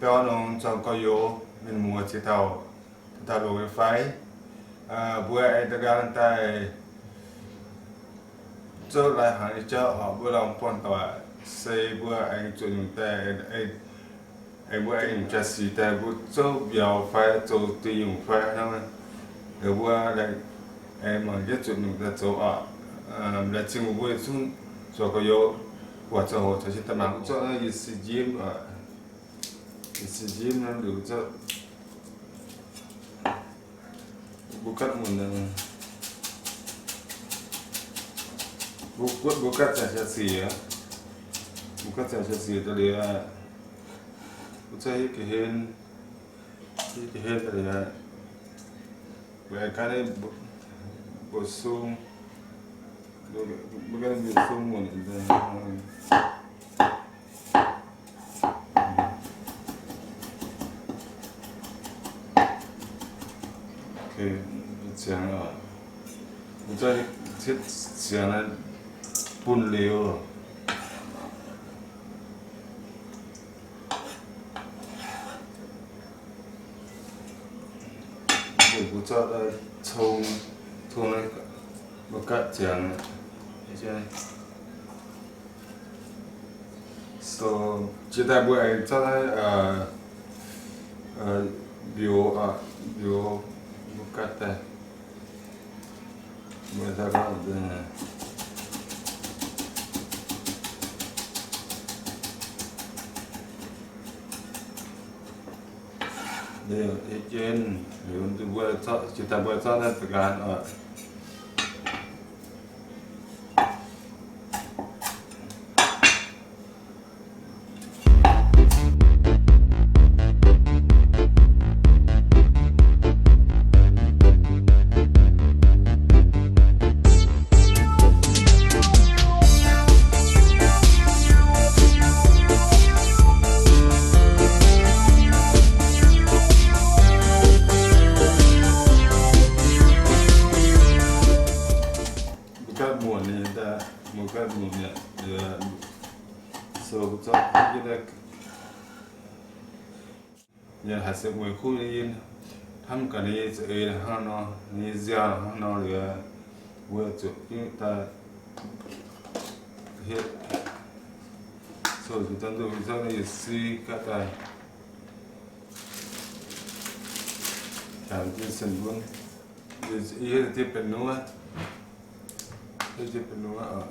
béo nông trong có yếu mình mua chỉ tàu đồ cái phái bữa ai ta gan tay cho lại hàng cho họ bữa lòng quan tòa xây bữa anh chuẩn dùng tay anh bữa anh cho xí tay bữa cho biểu phái cho tùy dùng phái thôi rồi bữa lại em mà biết chuẩn dùng tay cho họ là chỉ một bữa xuống cho có yếu và cho họ cho tầm nào cho nó is gym nó đủ cho bukan mun bukan saja sih ya bukan saja sih tadi ya saya kehen tadi ya bukan bosum bukan bosum mun讲啊，我在讲了分流，我不知道冲那个，我刚讲，现在，so 现在不爱在bio bukan Masa kau dah dia ejen dia untuk buat kita buat sana tekan bukan mulia dia so cho kita ya hasil mui khu ni tham cái này sẽ nó ni giờ nó là vừa chụp chúng ta hiện so chúng ta dùng cho này si các cái cảm tin sân luôn ý tiếp bên nữa tiếp bên nữa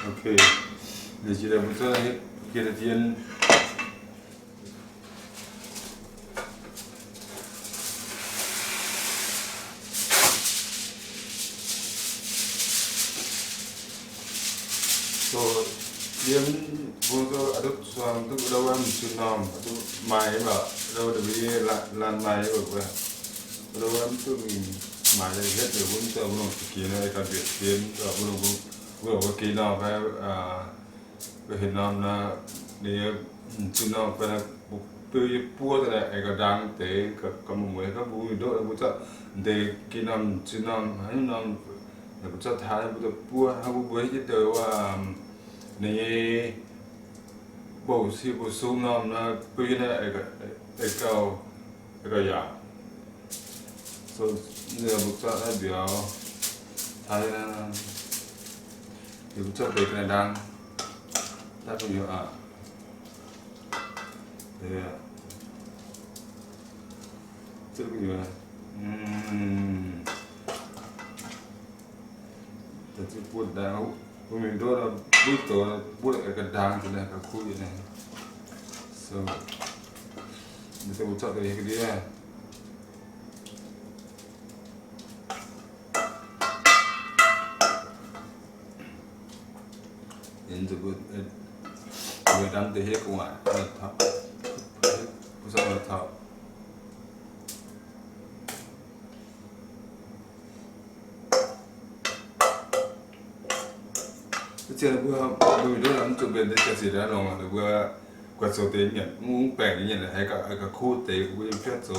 Oke, jadi sudah betul kita tian so dia untuk aduk suang tu dalam sunam tu mai ba đâu được đi lan mai rồi dalam tu mai hết rồi muốn cho muốn kia này cái việc tiền rồi muốn vừa có kỳ nào về hiện nam là để chúng nó phải là tươi bua thế này cái đàn để có một người có bùi đốt là bùi cho để kỳ nam chúng nó hay nam để bùi cho thái bùi bua hay bùi chứ từ này bổ sung nam là bùi này cái cầu cái giả so giờ bùi cho thái biểu thái thì cho về cái này đang ta có nhiều để chưa có nhiều thật sự buồn đau của mình đó là bước tới bước lại cái đang thế này cái khu như này so mình sẽ chọn cái đi này đến từ người đăng từ hết ngoài thọ pusat thọ Chứ bữa đôi đôi lắm chụp bên đấy cái gì đó nó bữa quạt số tế nhận muốn bèn nhận là hay cả khu tế của em phép số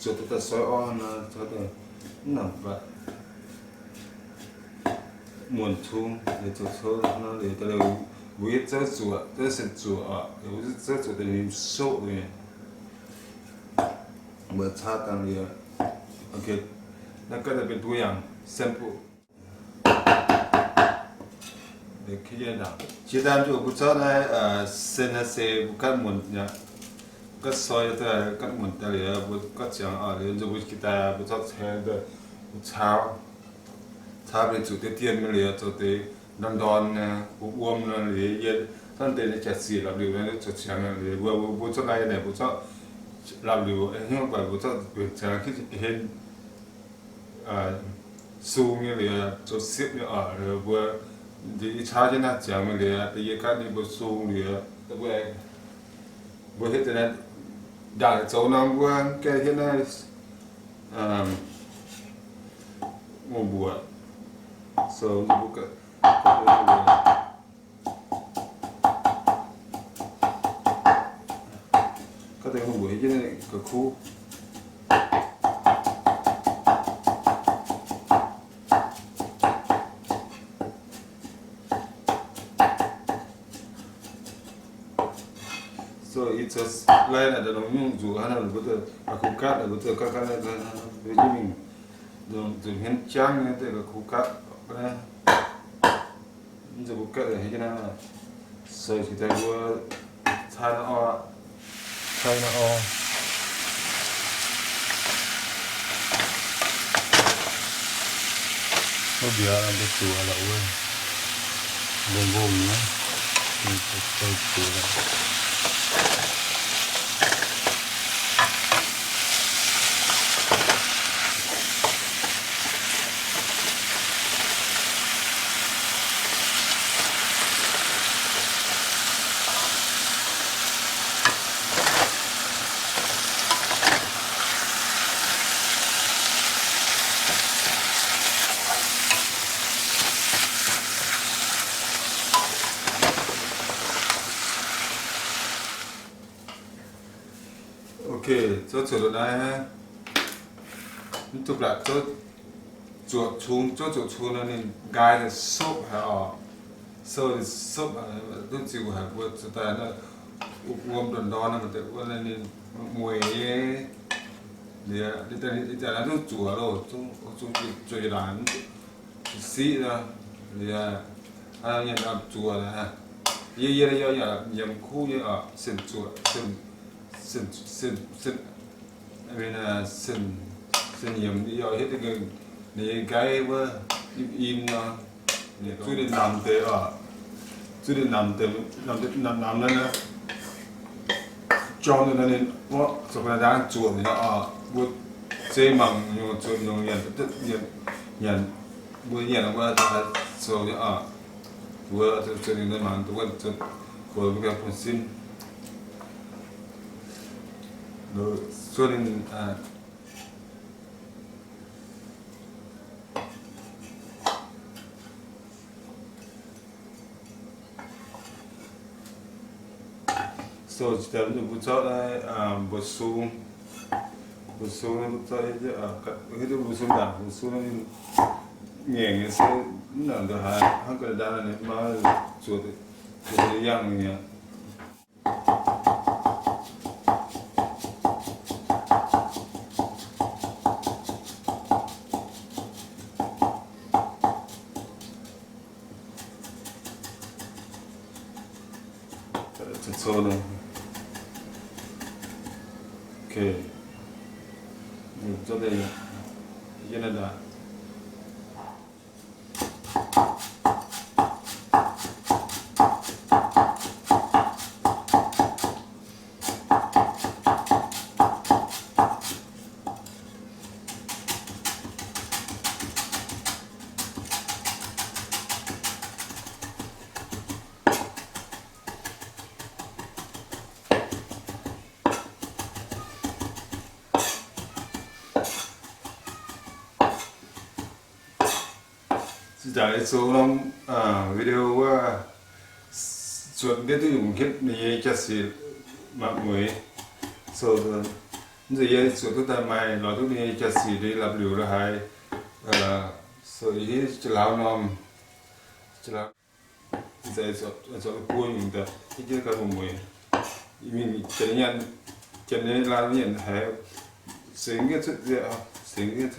cho ta soi on cho ta nằm vậy muôn chung để cho nó để ta đều biết rất chùa rất sạch chùa rất chùa để mình sâu rồi bữa cha tăng đi ok nó có thểเป็นตัวอย่าง sample để khi nào chỉ đam cho bữa cha này sen sẽ bukan muôn nhá các soi ta các muôn ta là bữa các chẳng ở để cho bữa kita bữa cha xem được cháo cháo để chủ tế tiền mới là cho tế đòn đòn uống là đểท่านเป็นจัดสีรับดูแล้วจัดเชียงเลยบัวชดไรเนี่ยบัวชดรับดูเห็นว่าบัวชดเป็นเชียงที่เห็นซูงเนี่ยเลยจัดเสียบเนี่ยเลยบัวที่ชาจะน่าเจียงเลยแต่ยังการนี่บัวซูงเลยแต่บัวเห็นแต่นั้นด่าเจ้าน้องบัวแกเห็นได้บัว so บัวก็có thể không buổi chứ này cả khu so it's just lain ada nomor juga ada betul aku kat ada betul kakak ada jadi mình dùng hen trang này thì aku kat apa giờ buka là thế nào so kita gua than o China all nó biar ada tua lah uang bom ya untuk tua ok cho chỗ đây chụp lại cho chuột xuống cho chuột xuống nó nên gai là sốt hả sơ thì sốt tôi chịu hả vừa cho ta nó uống đòn đòn nó mà tự uống nên mùi thì đi ta nó chùa rồi chúng chơi đàn xí ra thì anh nhận làm chùa là ha ye là nhầm khu như ở sân chùa sân bên sân nhầm đi rồi hết cái này cái với im nó chú đi nằm thế chú đi nằm lên cho nên nó cho cái đang chuột thì nó bút chế bằng nhiều chuột nhiều nhận tức nhận bữa nhận nó qua ta số thì bữa cho nên nó mang tôi cho của cái phần xin rồi cho nên so kita tu buat busung buat aja itu busung dah busung ni so nak dah hang kalau dah ni mah cuci yang ni 오케이. 저도 이제는 다 Tại số long video chuẩn biết tôi dùng kết này cho sự mạng mới số giờ số tôi tại mày nói tôi này cho sự để làm điều là hay số ý chỉ lao nom chỉ lao giờ số cuối mình đã cái cái cái mới mình cho nên làm nhận hay sinh cái chút gì sinh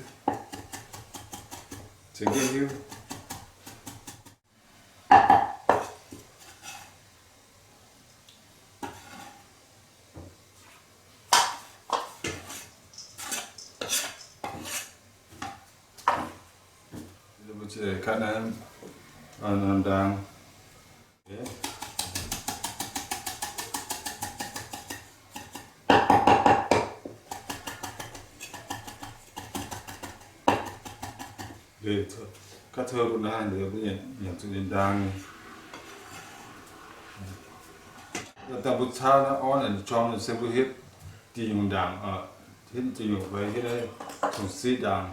cái hiu Jadi kanan nandang, để các thơ của nó được cái nhận sự nandang, ta bút sa nó on and trong nó sẽ bút hết thì dùng đằng hết thì dùng với hết đây从西đằng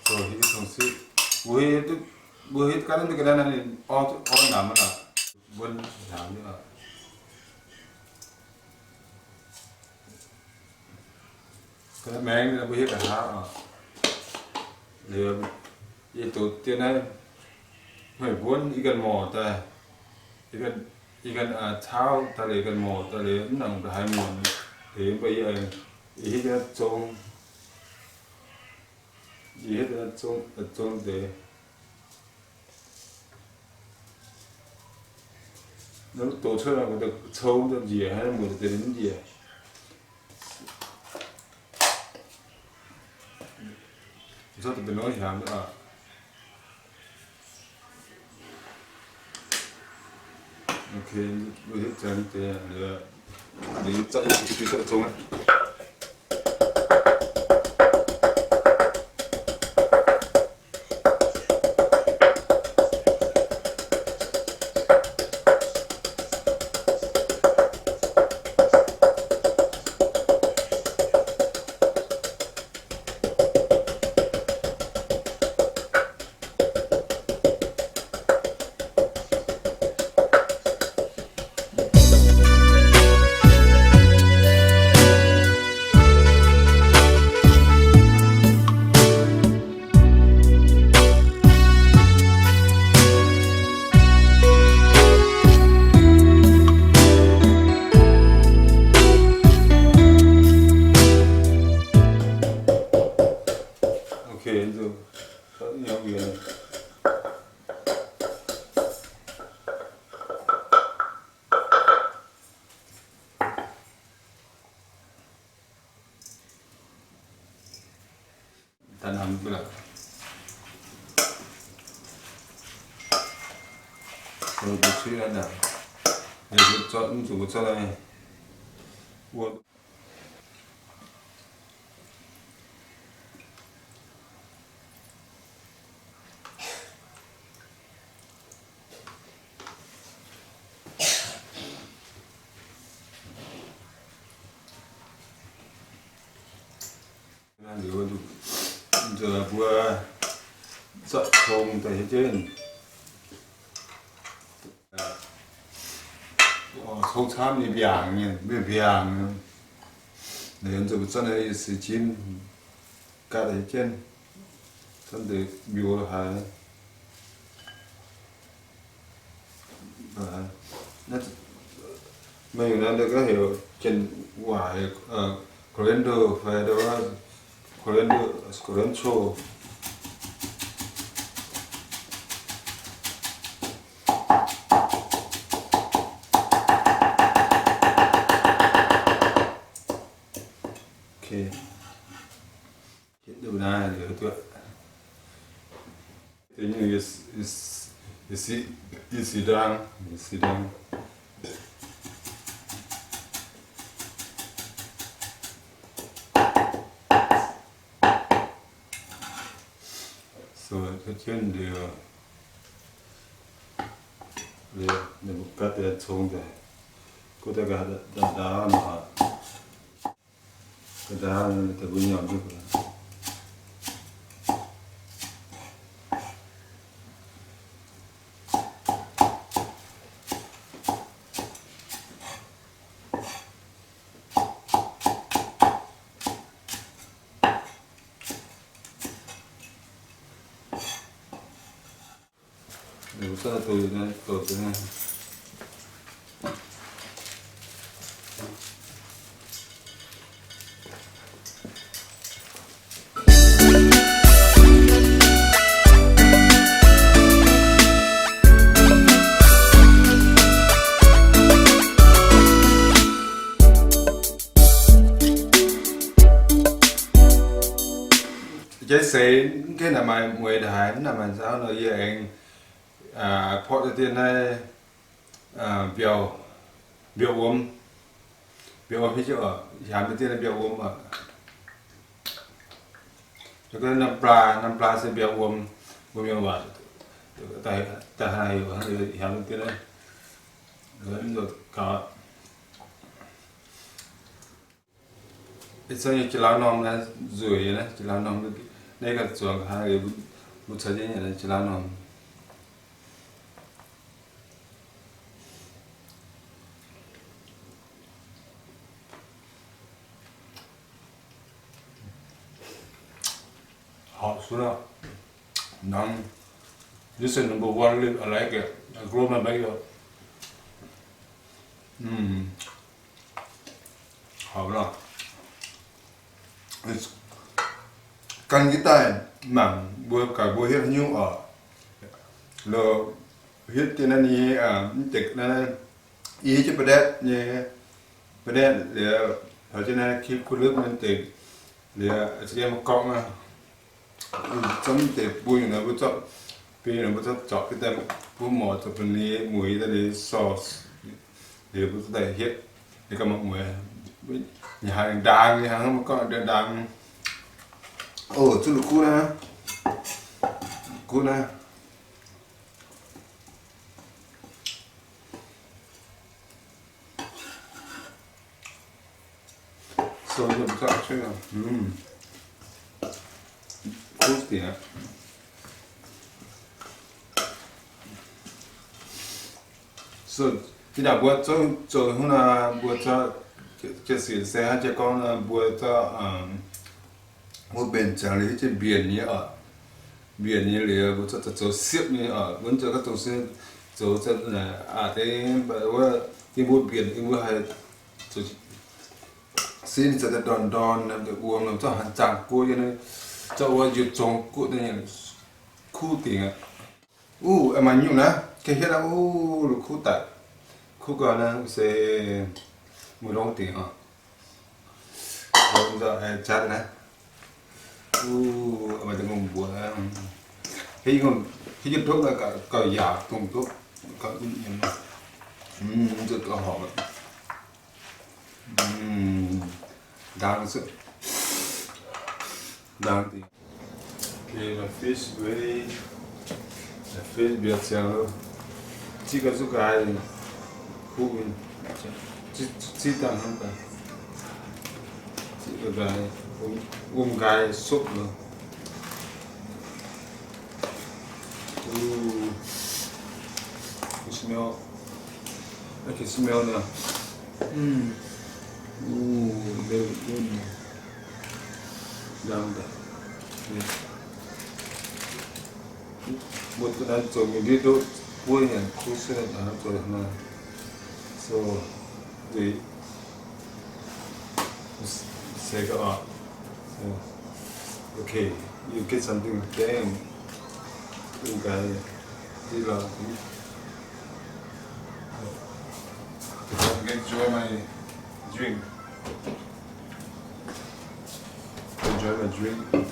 rồi hết从西buat kadang tu kadang ni orang nama lah buat nama ni lah kadang main ni buat kat hak dia itu dia niไม่buat ikan mò ta ikan thau ta le ikan mò ta le nang ta hai mò thì bây giờ ý cái trông ý cái trông để nó tổ chức là được trâu được gì hay là một cái đến gì do thì bên nói hàng nữa ok bây giờ chẳng thế là để chạy cái cái trông ấy tanam pula rồi bút suy ra nào để bút chọn dùng bút cho này buồn giờ vừa dọn không tại trên không tham thì biảng nhỉ biết biảng nên giờ cho nên sự chín cả tại trên thân được biểu là hay nó mình đã được cái hiểu trên ngoài coriander phải đó coriander Okay. Hit the banana to it. Then you sit down. You sit down. So cái chuyện để một cái để trồng rồi, có thể cái đá mà cái đá để bùn nhọn được rồi. Nếu sao tôi nên tôi thế này. Cái xe cái nào mà 10 đại nào mà sao nó vậy anh phó đầu tiên này biểu biểu ôm phía trước giảm đầu tiên là biểu ôm rồi cái nằm pla sẽ biểu ôm nhiều vậy tại hai giảm đầu tiên đấy rồi có cái này chỉ là nom là rồi đấy chỉ là nom đây là chuột hai một thời gian này chỉ là nom hot sura nang this is number one I like it I grow my baby up hot lắm căn cái tay mảng bùa cả bùa hết nhung ở lờ hết cái này tịch này ý cho bờ đét để ở trên này khi cô nước mình tịch để sẽ một con chấm tịch bùi nó bùi chọn vì nó bùi chọn cái tem bùi mỏ cho phần này muối ra để sauce để bùi tay hết để cả một muối nhà hàng đàng nhà hàng một con đàng chú được cú nè so nó bị sao chứ nào cú tiền so thì đã bữa cho hôm nào bữa cho cái sự sẽ cho con bữa cho một bên chẳng lý trên biển như là một chỗ xếp như ở vẫn cho các chỗ chân là thế bởi cái bụi biển cái bụi hay xin sẽ đòn làm được uống làm cho hàng chẳng cô cho nên cho duyệt trồng cụ này khu tiền em mà nhiều nè cái hết là được khu tại khu còn là sẽ một đồng tiền rồi giờ chát này mà tôi ngồi buồn khi dùng thuốc là cả giả dùng thuốc cả rất là hot đáng sự đáng thì là fish Việt sang chỉ có số cái khu chỉ tăng hơn cả chỉ có cái cái súp nữa cái smell nữa very good down there một cái này cho mình đi đâu vui nhỉ khu xe là cho nó so we say go okay you get something damn guy đi là enjoy my drink enjoy my drink with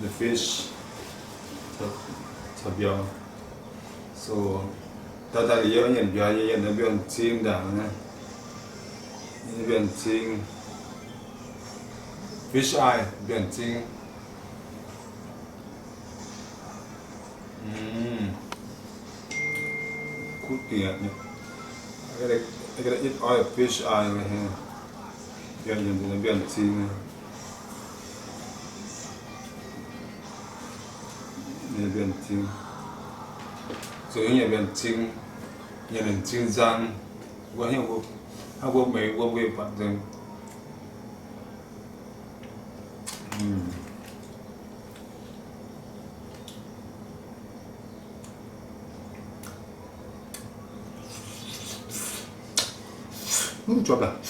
the fish. Tabiao. So tata liyo yan biya yan na biyon ting da na. Ini biyon ting fish eye biyon ting. Cooking it. I gotta eat all the fish eye right here. Biyon ting. Biên chinh, rồi những biên chinh, những biên chinh răng, có những có mấy có về bạn rằng, cho bạn.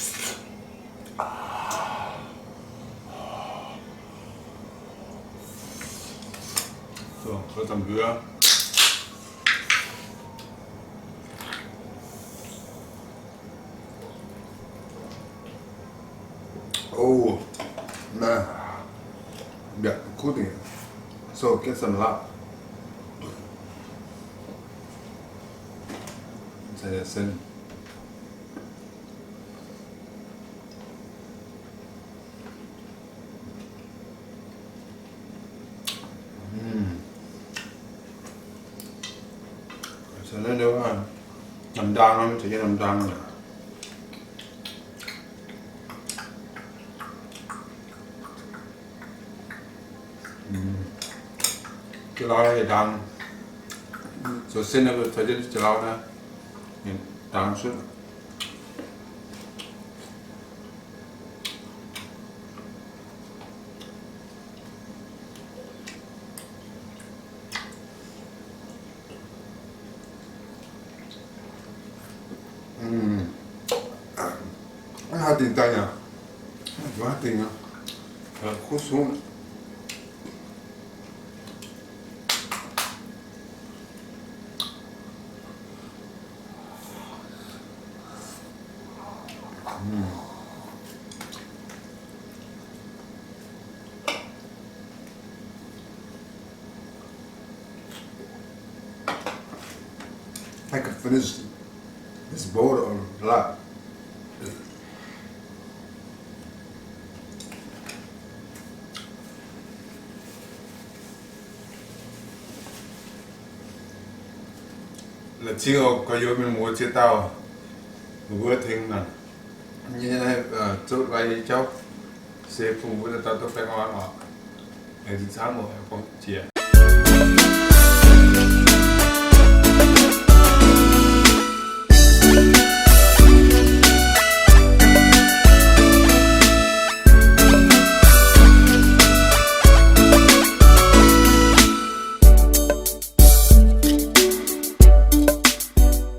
So, có tầm dưa. Oh, man. Yeah, cooking it. So, get some lap. Xay là xin. Cho nên nếu mà nằm đan nó chỉ nằm đan rồi. Cái đó là đan. Rồi xin nó phải đi cái đó nè. Đan suốt. Hai tiền tay nhỉ? Quá tiền nhỉ? Khúc xuống. I could finish this bowl a lot. Là chiều có vô mình mua chia tàu vừa thình nè như thế này chốt vay cháu xe phụ với tao tôi phải ngon họ để sáng một con chia